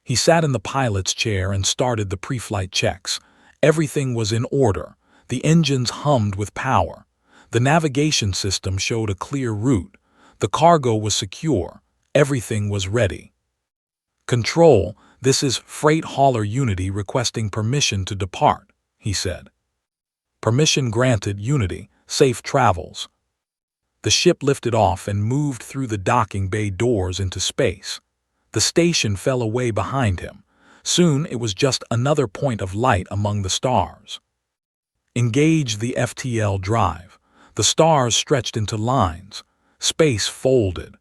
He sat in the pilot's chair and started the pre-flight checks. Everything was in order. The engines hummed with power. The navigation system showed a clear route. The cargo was secure. Everything was ready. "Control, this is Freight Hauler Unity requesting permission to depart," he said. "Permission granted, Unity. Safe travels." The ship lifted off and moved through the docking bay doors into space. The station fell away behind him. Soon it was just another point of light among the stars. Engage the FTL drive. The stars stretched into lines. Space folded.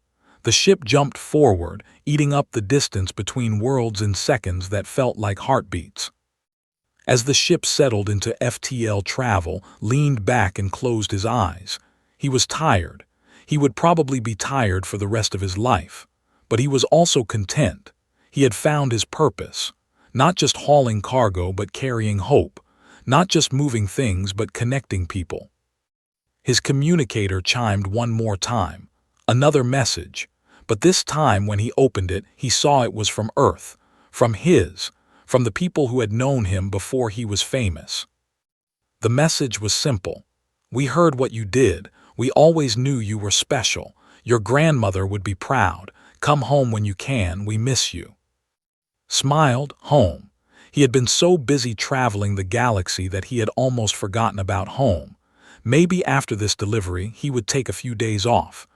The ship jumped forward, eating up the distance between worlds in seconds that felt like heartbeats. As the ship settled into FTL travel, leaned back and closed his eyes. He was tired. He would probably be tired for the rest of his life. But he was also content. He had found his purpose. Not just hauling cargo, but carrying hope. Not just moving things, but connecting people. His communicator chimed one more time. Another message. But this time when he opened it, he saw it was from Earth. From the people who had known him before he was famous. The message was simple. "We heard what you did. We always knew you were special. Your grandmother would be proud. Come home when you can. We miss you." Smiled, home. He had been so busy traveling the galaxy that he had almost forgotten about home. Maybe after this delivery, he would take a few days off,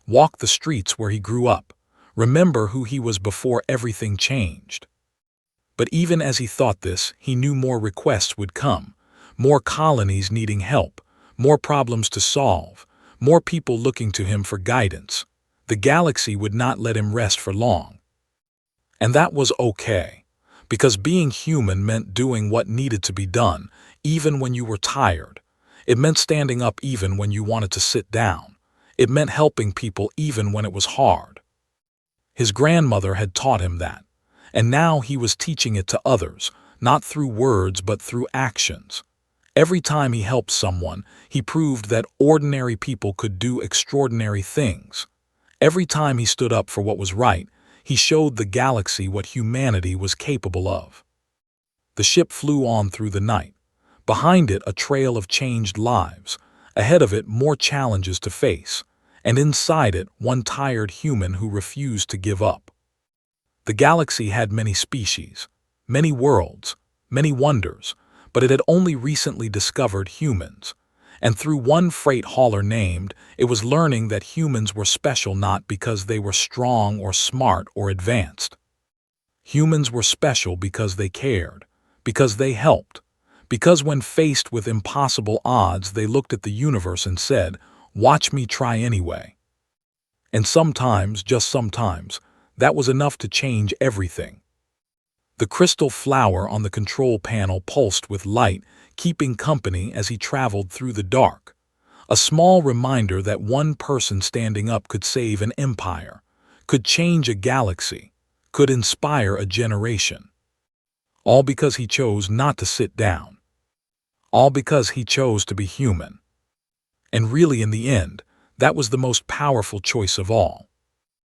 walk the streets where he grew up, remember who he was before everything changed. But even as he thought this, he knew more requests would come, more colonies needing help, more problems to solve, more people looking to him for guidance. The galaxy would not let him rest for long. And that was okay. Because being human meant doing what needed to be done, even when you were tired. It meant standing up even when you wanted to sit down. It meant helping people even when it was hard. His grandmother had taught him that, and now he was teaching it to others, not through words but through actions. Every time he helped someone, he proved that ordinary people could do extraordinary things. Every time he stood up for what was right, he showed the galaxy what humanity was capable of. The ship flew on through the night. Behind it, a trail of changed lives. Ahead of it, more challenges to face. And inside it, one tired human who refused to give up. The galaxy had many species, many worlds, many wonders, but it had only recently discovered humans. And through one freight hauler named, it was learning that humans were special not because they were strong or smart or advanced. Humans were special because they cared, because they helped, because when faced with impossible odds they looked at the universe and said, "Watch me try anyway." And sometimes, just sometimes, that was enough to change everything. The crystal flower on the control panel pulsed with light, keeping company as he traveled through the dark. A small reminder that one person standing up could save an empire, could change a galaxy, could inspire a generation. All because he chose not to sit down. All because he chose to be human. And really, in the end, that was the most powerful choice of all.